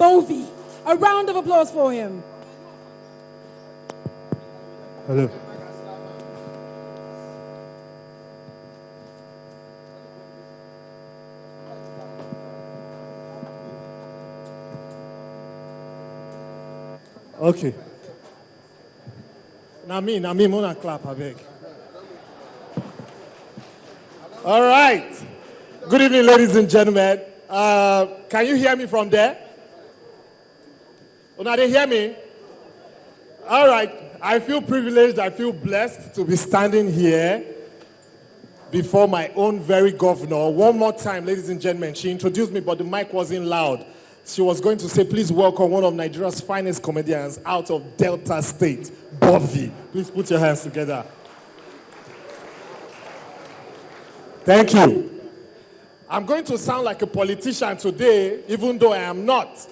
Bovi. A round of applause for him. Hello. Okay. Now me, wanna clap, I beg. All right. Good evening, ladies and gentlemen. Can you hear me from there? Oh, now they hear me? All right. I feel privileged, I feel blessed to be standing here before my own very governor. One more time, ladies and gentlemen. She introduced me, but the mic wasn't loud. She was going to say, please welcome one of Nigeria's finest comedians out of Delta State, Bovi. Please put your hands together. Thank you. I'm going to sound like a politician today, even though I am not.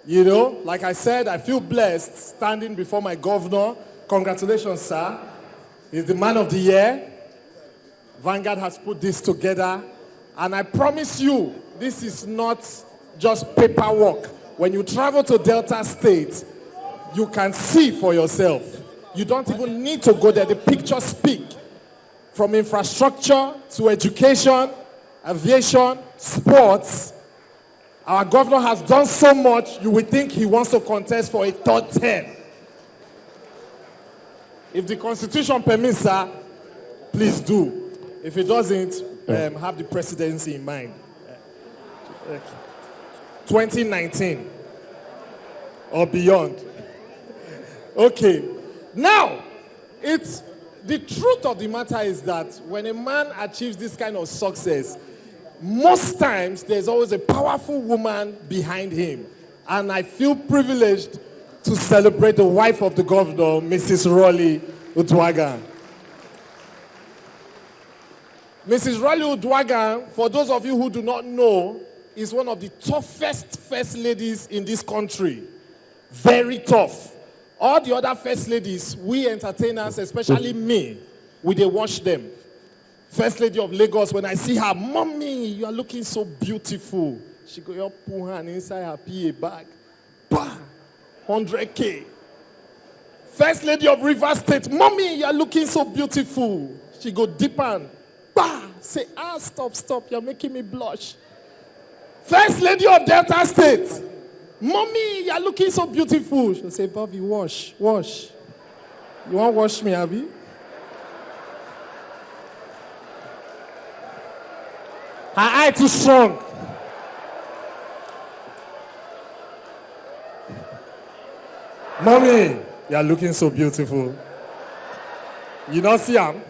You know, like I said, I feel blessed standing before my governor. Congratulations, sir. He's the man of the year. Vanguard has put this together. And I promise you, this is not just paperwork. When you travel to Delta State, you can see for yourself. You don't even need to go there. The pictures speak. From infrastructure to education, aviation, sports, our governor has done so much, you would think he wants to contest for a third term. If the Constitution permits, sir, please do. If it doesn't, have the presidency in mind. 2019 or beyond. Okay. Now, the truth of the matter is that when a man achieves this kind of success, most times there's always a powerful woman behind him. And I feel privileged to celebrate the wife of the governor, Mrs. Rolly Udwagan. Mrs. Rolly Udwagan, for those of you who do not know, is one of the toughest first ladies in this country. Very tough. All the other first ladies, we entertainers, especially me, we dey watch them. First lady of Lagos, when I see her, mommy, you are looking so beautiful. She go up, put her inside her PA bag. Bah, 100K. First lady of River State, mommy, you are looking so beautiful. She go deep and bah, say, stop, you're making me blush. First lady of Delta State, mommy, you are looking so beautiful. She'll say, Bovi, wash. You want to wash me, Abby? Her eye too strong. Mommy, you are looking so beautiful. You don't see him?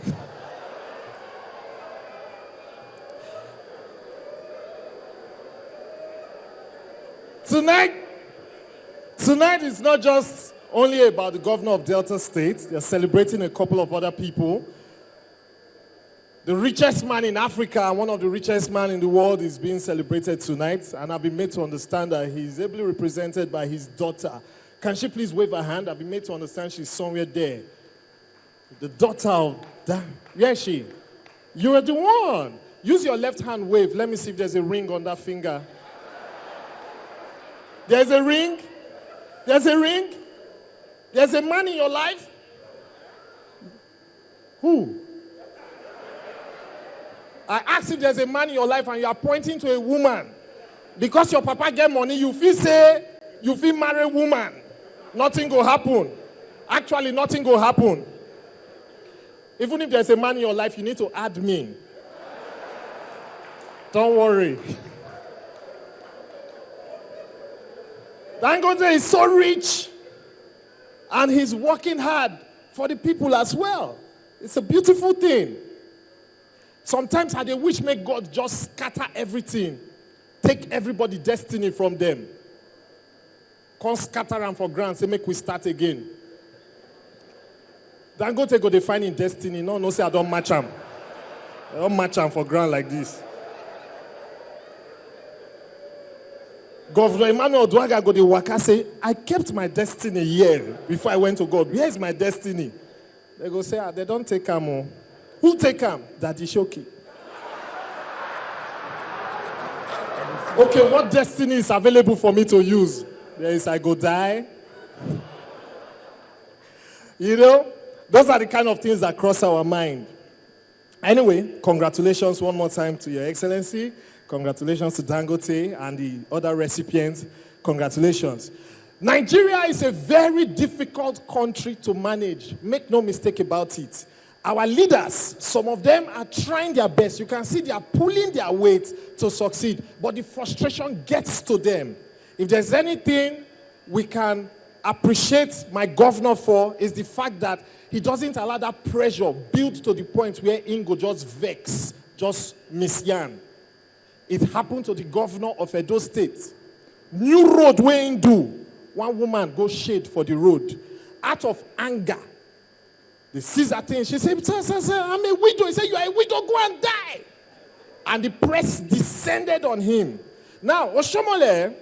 Tonight is not just only about the governor of Delta State. They're celebrating a couple of other people. The richest man in Africa and one of the richest men in the world is being celebrated tonight. And I've been made to understand that he's ably represented by his daughter. Can she please wave her hand? I've been made to understand she's somewhere there. The daughter of... Where is she? You're the one. Use your left hand wave. Let me see if there's a ring on that finger. There's a ring. There's a ring. There's a man in your life. Who? I asked if there's a man in your life and you are pointing to a woman. Because your papa get money, you feel marry a woman. Nothing will happen. Actually, nothing will happen. Even if there's a man in your life, you need to add me. Don't worry. Dangote is so rich, and he's working hard for the people as well. It's a beautiful thing. Sometimes I dey wish make God just scatter everything, take everybody's destiny from them. Come scatter them for ground, say make we start again. Dangote go dey find in destiny, no say I don't match him. I don't match him for ground like this. Governor Emmanuel Odwaga go dey waka say, I kept my destiny here before I went to God. Where is my destiny? They go say, they don't take him. Who take him? Daddy Shoki. Okay, what destiny is available for me to use? There is I go die. You know, those are the kind of things that cross our mind. Anyway, congratulations one more time to Your Excellency. Congratulations to Dangote and the other recipients. Congratulations. Nigeria is a very difficult country to manage. Make no mistake about it. Our leaders, some of them are trying their best. You can see they are pulling their weight to succeed. But the frustration gets to them. If there's anything we can appreciate my governor for, is the fact that he doesn't allow that pressure build to the point where Ingo just vex, just misyan. It happened to the governor of Edo State. New road where in do. One woman go shade for the road. Out of anger, they seize her thing. She said, sir, I'm a widow. He said, you are a widow, go and die. And the press descended on him. Now, Oshomole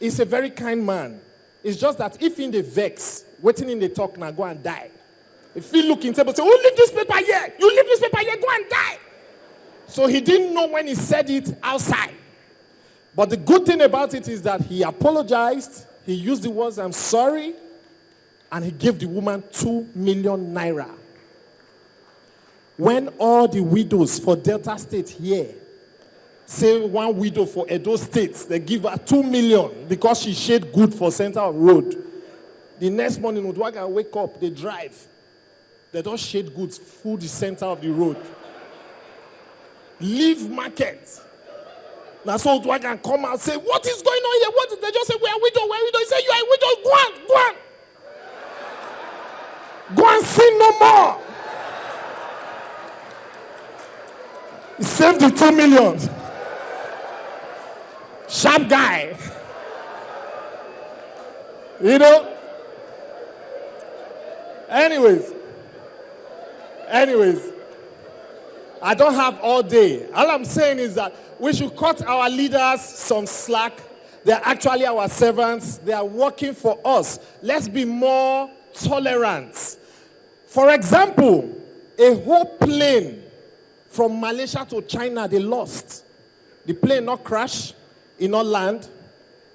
is a very kind man. It's just that if in the vex, waiting in the talk now, go and die. If he look in table, say, oh, leave this paper here. You leave this paper here, go and die. So he didn't know when he said it outside. But the good thing about it is that he apologized. He used the words, I'm sorry. And he gave the woman 2 million naira. When all the widows for Delta State here, say one widow for Edo State, they give her 2 million because she shade good for center of road. The next morning, Udwaga wake up, they drive. They don't shade goods full the center of the road. Leave market. Now so Udwaga come out and say, what is going on here? What is they just say, we are widow, we are widow. He say, you are a widow, go on, go on. Go and sin no more. He saved the 2 million. Sharp guy. You know? Anyways, I don't have all day. All I'm saying is that we should cut our leaders some slack. They're actually our servants. They are working for us. Let's be more tolerant. For example, a whole plane from Malaysia to China, they lost. The plane not crash, it not land.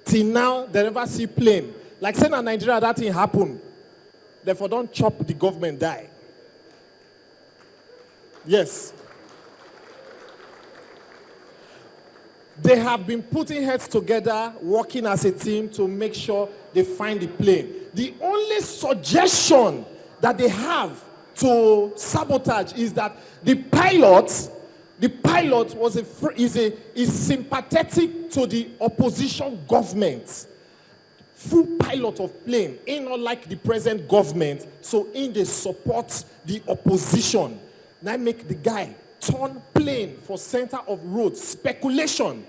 Till now, they never see plane. Like saying in Nigeria, that thing happened. Therefore, don't chop the government die. Yes. They have been putting heads together, working as a team to make sure they find the plane. The only suggestion that they have to sabotage is that the pilot is sympathetic to the opposition government. Full pilot of plane, ain't not like the present government, so in they support the opposition. Now make the guy turn plane for center of road. Speculation.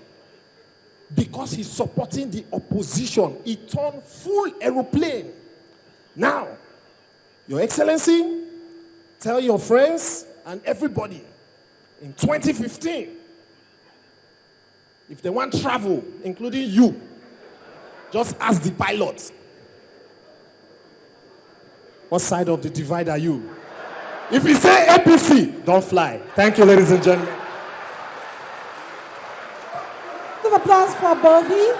Because he's supporting the opposition, he turned full aeroplane. Now, Your Excellency, tell your friends and everybody, in 2015, if they want travel, including you, just ask the pilot, what side of the divide are you? If you say APC, don't fly. Thank you, ladies and gentlemen. Give applause for Bovi.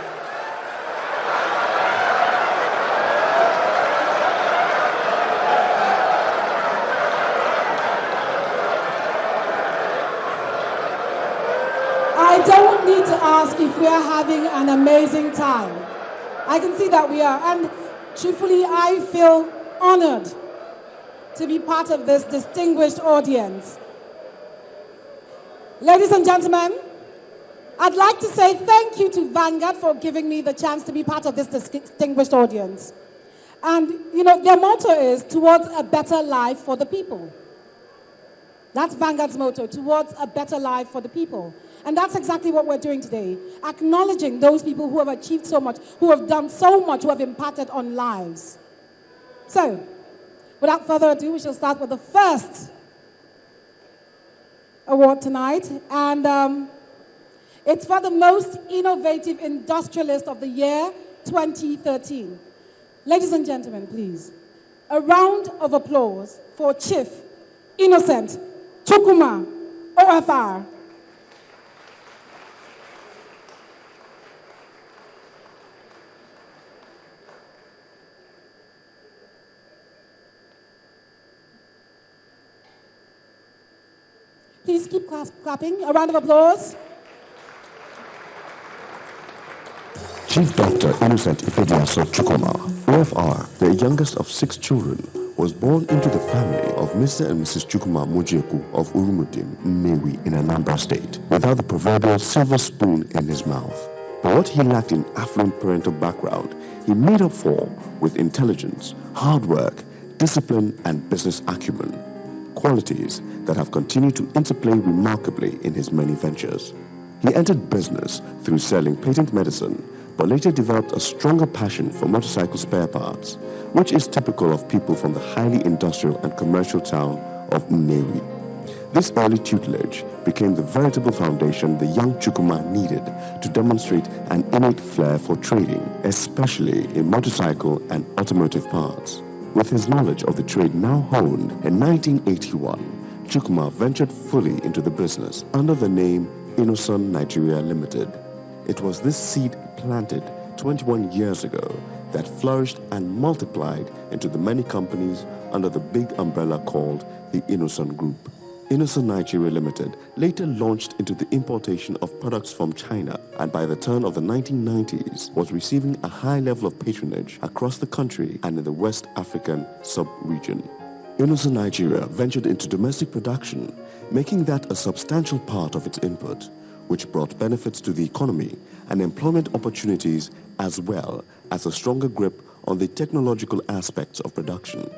I don't need to ask if we are having an amazing time. I can see that we are. And truthfully, I feel honored to be part of this distinguished audience. Ladies and gentlemen, I'd like to say thank you to Vanguard for giving me the chance to be part of this distinguished audience. And, you know, their motto is towards a better life for the people. That's Vanguard's motto, towards a better life for the people. And that's exactly what we're doing today, acknowledging those people who have achieved so much, who have done so much, who have impacted on lives. So, without further ado, we shall start with the first award tonight. And it's for the most innovative industrialist of the year 2013. Ladies and gentlemen, please, a round of applause for Chief Innocent Chukuma, OFR. Please keep clapping. A round of applause. Chief Dr. Innocent Ifediaso Chukoma, OFR, the youngest of 6 children, was born into the family of Mr. and Mrs. Chukuma Mujieku of Urumudim, Nnewi, in Anambra State, without the proverbial silver spoon in his mouth. But what he lacked in affluent parental background, he made up for with intelligence, hard work, discipline, and business acumen, qualities that have continued to interplay remarkably in his many ventures. He entered business through selling patent medicine, but later developed a stronger passion for motorcycle spare parts, which is typical of people from the highly industrial and commercial town of Nnewi. This early tutelage became the veritable foundation the young Chukuma needed to demonstrate an innate flair for trading, especially in motorcycle and automotive parts. With his knowledge of the trade now honed, in 1981, Chukuma ventured fully into the business under the name Innocent Nigeria Limited. It was this seed planted 21 years ago that flourished and multiplied into the many companies under the big umbrella called the Innocent Group. Innocent Nigeria Limited later launched into the importation of products from China, and by the turn of the 1990s was receiving a high level of patronage across the country and in the West African sub-region. Innocent Nigeria ventured into domestic production, making that a substantial part of its input, which brought benefits to the economy and employment opportunities, as well as a stronger grip on the technological aspects of production.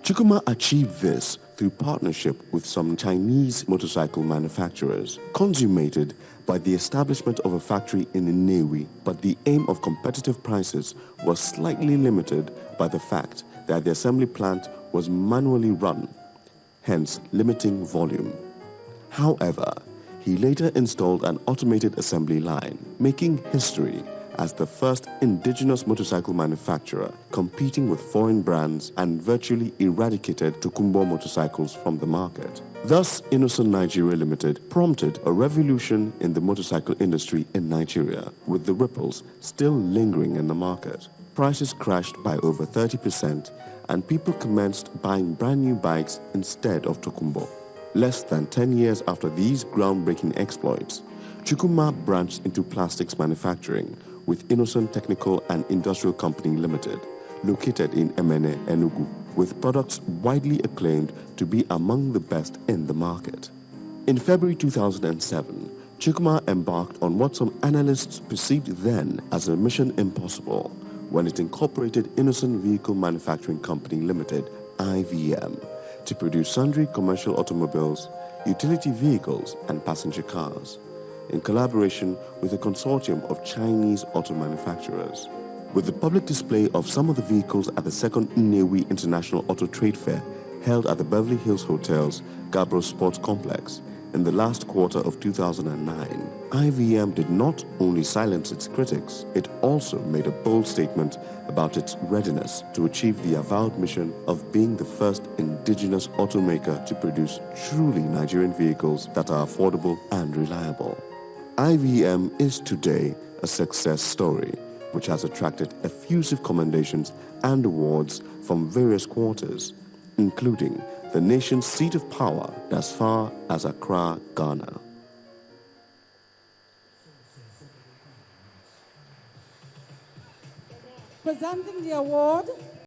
Chukuma achieved this through partnership with some Chinese motorcycle manufacturers, consummated by the establishment of a factory in Nnewi, but the aim of competitive prices was slightly limited by the fact that the assembly plant was manually run, hence limiting volume. However, he later installed an automated assembly line, making history as the first indigenous motorcycle manufacturer competing with foreign brands, and virtually eradicated Tokunbo motorcycles from the market. Thus, Innocent Nigeria Limited prompted a revolution in the motorcycle industry in Nigeria, with the ripples still lingering in the market. Prices crashed by over 30%, and people commenced buying brand new bikes instead of Tokunbo. Less than 10 years after these groundbreaking exploits, Chukuma branched into plastics manufacturing with Innocent Technical and Industrial Company Limited, located in Emene, Enugu, with products widely acclaimed to be among the best in the market. In February 2007, Chukuma embarked on what some analysts perceived then as a mission impossible when it incorporated Innocent Vehicle Manufacturing Company Limited, IVM, to produce sundry commercial automobiles, utility vehicles, and passenger cars, in collaboration with a consortium of Chinese auto manufacturers. With the public display of some of the vehicles at the second Nnewi International Auto Trade Fair held at the Beverly Hills Hotel's Gabbro Sports Complex in the last quarter of 2009, IVM did not only silence its critics, it also made a bold statement about its readiness to achieve the avowed mission of being the first indigenous automaker to produce truly Nigerian vehicles that are affordable and reliable. IVM is today a success story, which has attracted effusive commendations and awards from various quarters, including the nation's seat of power as far as Accra, Ghana. Presenting the award